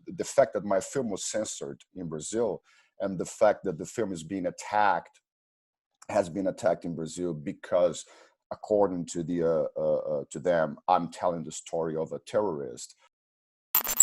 The fact that my film was censored in Brazil, and the fact that the film is being attacked, has been attacked in Brazil because, according to to them, I'm telling the story of a terrorist.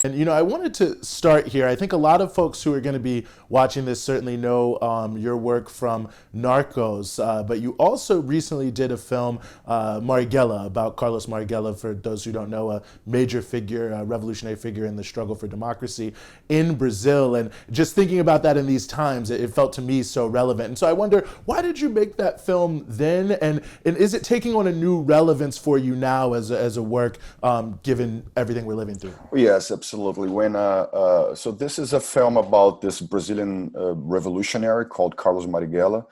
And, you know, I wanted to start here. I think a lot of folks who are going to be watching this certainly know your work from Narcos, but you also recently did a film, Marighella, about Carlos Marighella, for those who don't know, a major figure, a revolutionary figure in the struggle for democracy in Brazil. And just thinking about that in these times, it felt to me so relevant. And so I wonder, why did you make that film then? And is it taking on a new relevance for you now as a work, given everything we're living through? Yes, absolutely. So this is a film about this Brazilian revolutionary called Carlos Marighella.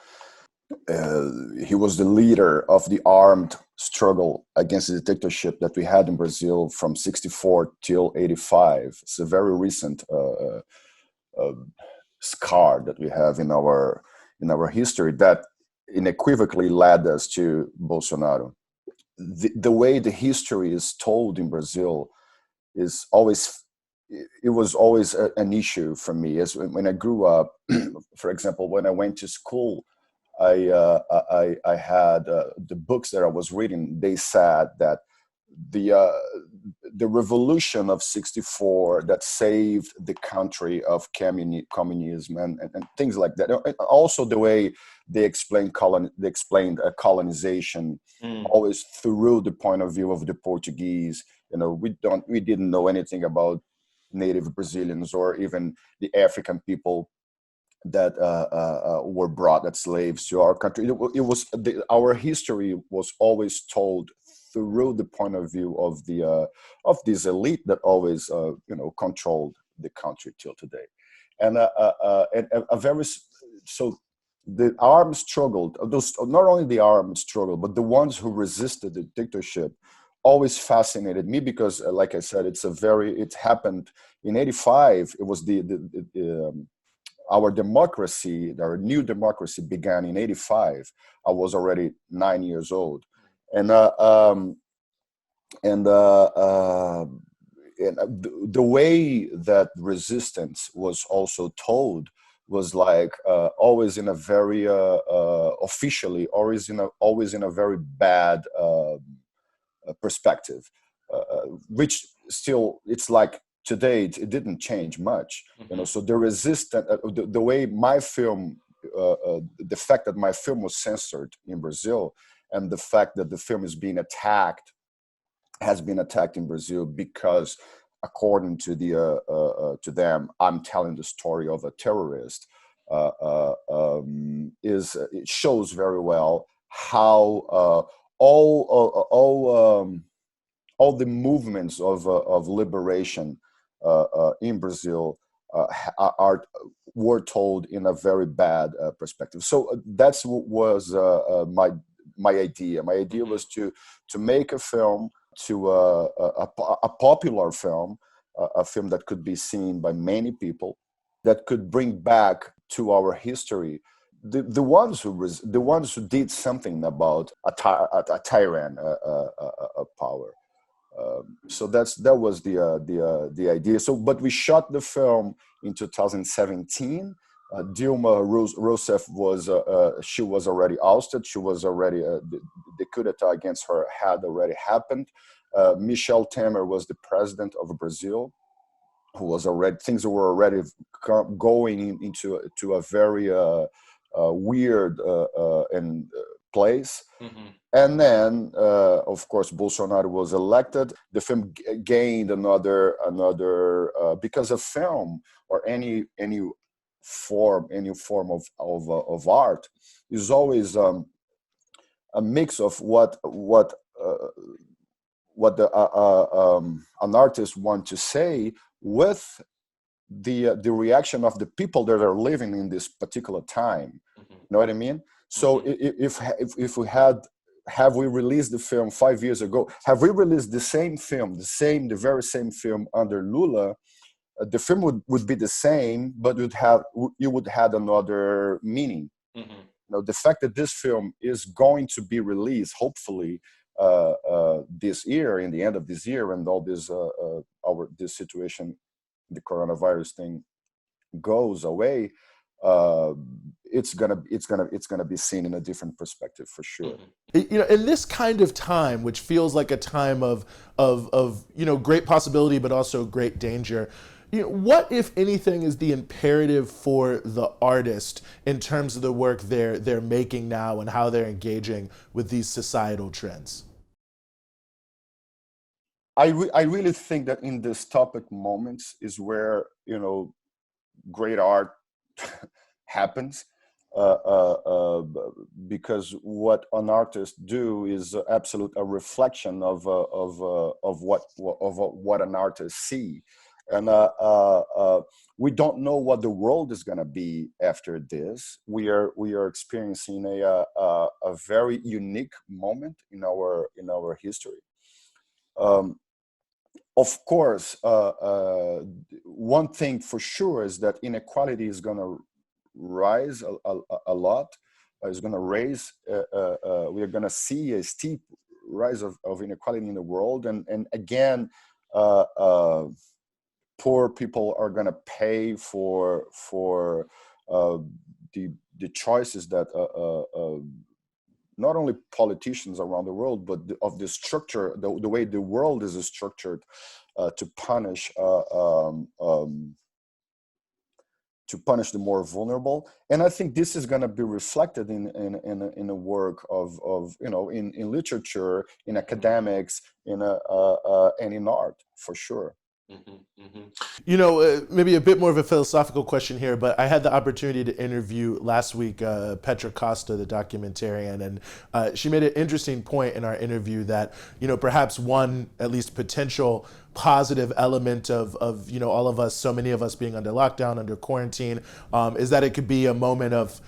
He was the leader of the armed struggle against the dictatorship that we had in Brazil from 64 till 85. It's a very recent scar that we have in our history that unequivocally led us to Bolsonaro. The way the history is told in Brazil is always, it was always an issue for me. As when I grew up, for example, when I went to school, I had the books that I was reading. They said that the revolution of 64 that saved the country of communism and things like that. And also the way they explained colonization, always through the point of view of the Portuguese. You know, we didn't know anything about native Brazilians or even the African people that were brought as slaves to our country. Our history was always told through the point of view of this elite that always controlled the country till today, and a very so. The armed struggle, those not only the armed struggle, but the ones who resisted the dictatorship, always fascinated me because, like I said, it happened in '85. It was our democracy, our new democracy began in '85. I was already 9 years old, and the way that resistance was also told was like always in a very officially, always in a very bad perspective, which still, it's like today it didn't change much, so the resistance, the way my film, the fact that my film was censored in Brazil, and the fact that the film is being attacked, has been attacked in Brazil because, according to to them, I'm telling the story of a terrorist. It shows very well how all the movements of liberation in Brazil were told in a very bad perspective. So that's what was my idea. My idea was to make a film, a popular film, a film that could be seen by many people, that could bring back to our history the ones who did something about a tyrant power. So that was the idea. So, but we shot the film in 2017. Dilma Rousseff she was already ousted. She was already the coup d'état against her had already happened. Michel Temer was the president of Brazil, who was already, things were already going into a very weird and place. And then, of course, Bolsonaro was elected. The film gained another because a film or any form of art is always a mix of what an artist wants to say with the reaction of the people that are living in this particular time. You know what I mean? So if we have we released the film 5 years ago, have we released the same film, the very same film under Lula, the film would be the same, but you would have another meaning. The fact that this film is going to be released, hopefully, this year, in the end of this year, and all this this situation the coronavirus thing goes away, uh, it's gonna be seen in a different perspective for sure. In this kind of time, which feels like a time of great possibility but also great danger, what if anything is the imperative for the artist in terms of the work they're making now and how they're engaging with these societal trends? I really think that in this topic moments is where great art happens, because what an artist do is absolute a reflection of what an artist see, and we don't know what the world is going to be after this. We are experiencing a very unique moment in our history. Um, of course, one thing for sure is that inequality is going to rise a lot. Is going to raise. We are going to see a steep rise of inequality in the world, and again, uh, uh, poor people are going to pay for uh, the choices that not only politicians around the world, but of the structure, the way the world is structured, to punish the more vulnerable. And I think this is going to be reflected in a work of in literature, in academics, and in art for sure. Maybe a bit more of a philosophical question here, but I had the opportunity to interview last week Petra Costa, the documentarian, and she made an interesting point in our interview that, perhaps one, at least potential positive element of all of us, so many of us being under lockdown, under quarantine, is that it could be a moment of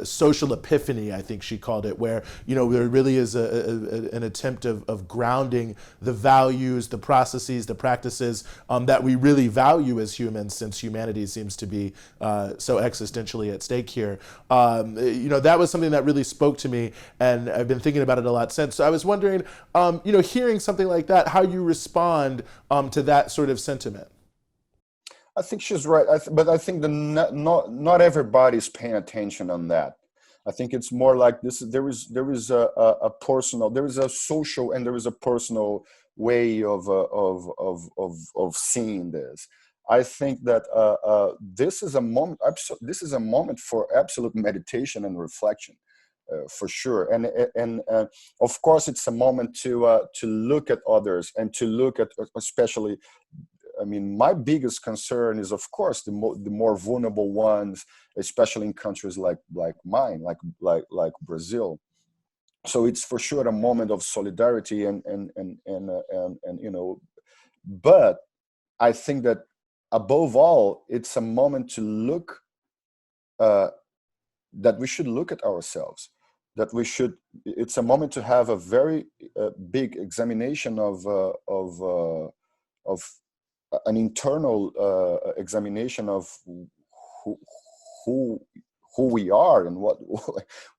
social epiphany, I think she called it, where there really is an attempt of grounding the values, the processes, the practices that we really value as humans, since humanity seems to be so existentially at stake here. That was something that really spoke to me, and I've been thinking about it a lot since. So I was wondering, hearing something like that, how you respond to that sort of sentiment. I think she's right, but I think not everybody's paying attention on that. I think it's more like this. There is a personal, there is a social, and there is a personal way of seeing this. I think that this is a moment. This is a moment for absolute meditation and reflection, for sure. And of course, it's a moment to look at others and to look at, especially, I mean, my biggest concern is, of course, the more vulnerable ones, especially in countries like mine, like Brazil. So it's for sure a moment of solidarity and. But I think that above all, it's a moment to look, uh, that we should look at ourselves. That we should. It's a moment to have a very big examination of an internal examination of who who who we are, and what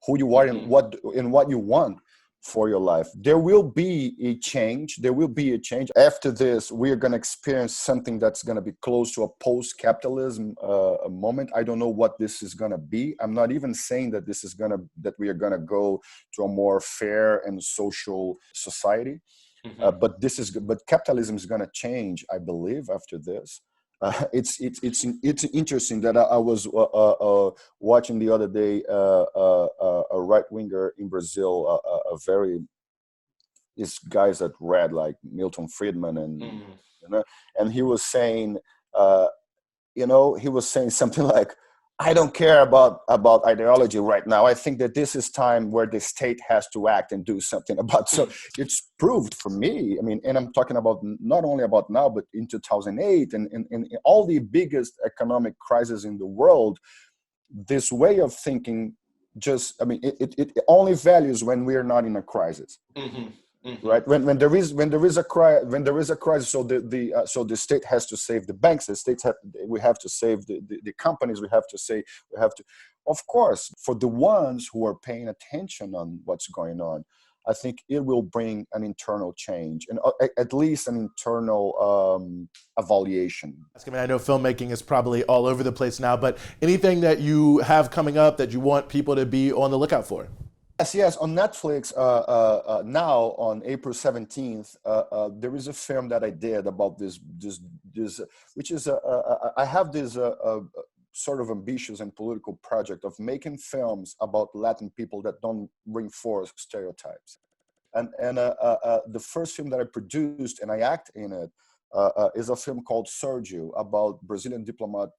who you are, and what you want for your life. There will be a change. There will be a change. After this, we are going to experience something that's going to be close to a post-capitalism moment. I don't know what this is going to be. I'm not even saying that that we are going to go to a more fair and social society. But capitalism is going to change, I believe, after this. It's interesting that I was watching the other day a right winger in Brazil, a very these guys that read like Milton Friedman, and he was saying, something like, I don't care about ideology right now. I think that this is time where the state has to act and do something about. So it's proved for me. I mean, and I'm talking about not only about now, but in 2008 and all the biggest economic crises in the world. This way of thinking it only values when we are not in a crisis. Right, when there is a crisis, so the state has to save the banks, we have to save the companies, we have to, of course, for the ones who are paying attention on what's going on. I think it will bring an internal change and at least an internal evaluation. I mean, I know filmmaking is probably all over the place now, but anything that you have coming up that you want people to be on the lookout for? Yes. On Netflix now on April 17th, there is a film that I did about this, which is I have this sort of ambitious and political project of making films about Latin people that don't reinforce stereotypes. And the first film that I produced and I act in it is a film called Sergio, about Brazilian diplomat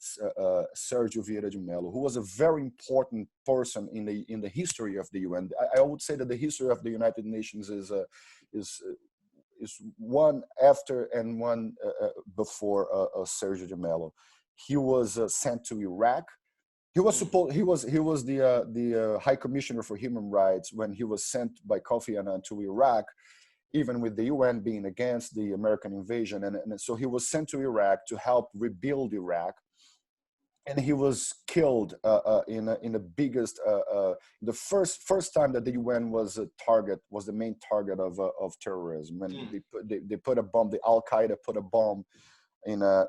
Sergio Vieira de Mello, who was a very important person in the history of the UN. I would say that the history of the United Nations is one after and one before Sergio de Mello. He was sent to Iraq. He was the High Commissioner for Human Rights when he was sent by Kofi Annan to Iraq, even with the UN being against the American invasion. And so he was sent to Iraq to help rebuild Iraq. And he was killed in the biggest, the first time that the UN was the main target of terrorism. And they put a bomb, the Al-Qaeda put a bomb in a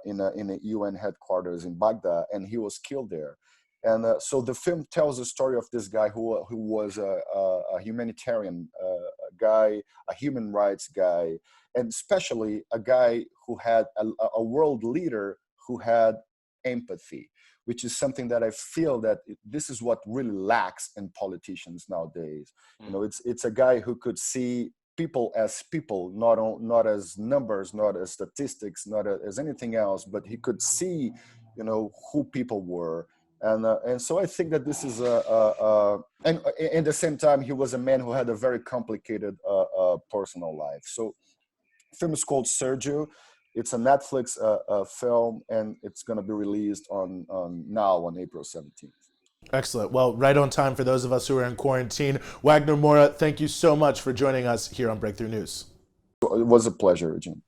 UN headquarters in Baghdad, and he was killed there. And so the film tells the story of this guy who was a humanitarian guy, a human rights guy, and especially a guy who had a world leader who had empathy, which is something that I feel that this is what really lacks in politicians nowadays. You know, it's a guy who could see people as people, not as numbers, not as statistics, not as anything else, but he could see, you know, who people were. And so I think that this is and at the same time, he was a man who had a very complicated personal life. So the film is called Sergio. It's a Netflix film, and it's going to be released now on April 17th. Excellent. Well, right on time for those of us who are in quarantine. Wagner Moura, thank you so much for joining us here on Breakthrough News. It was a pleasure, Eugene.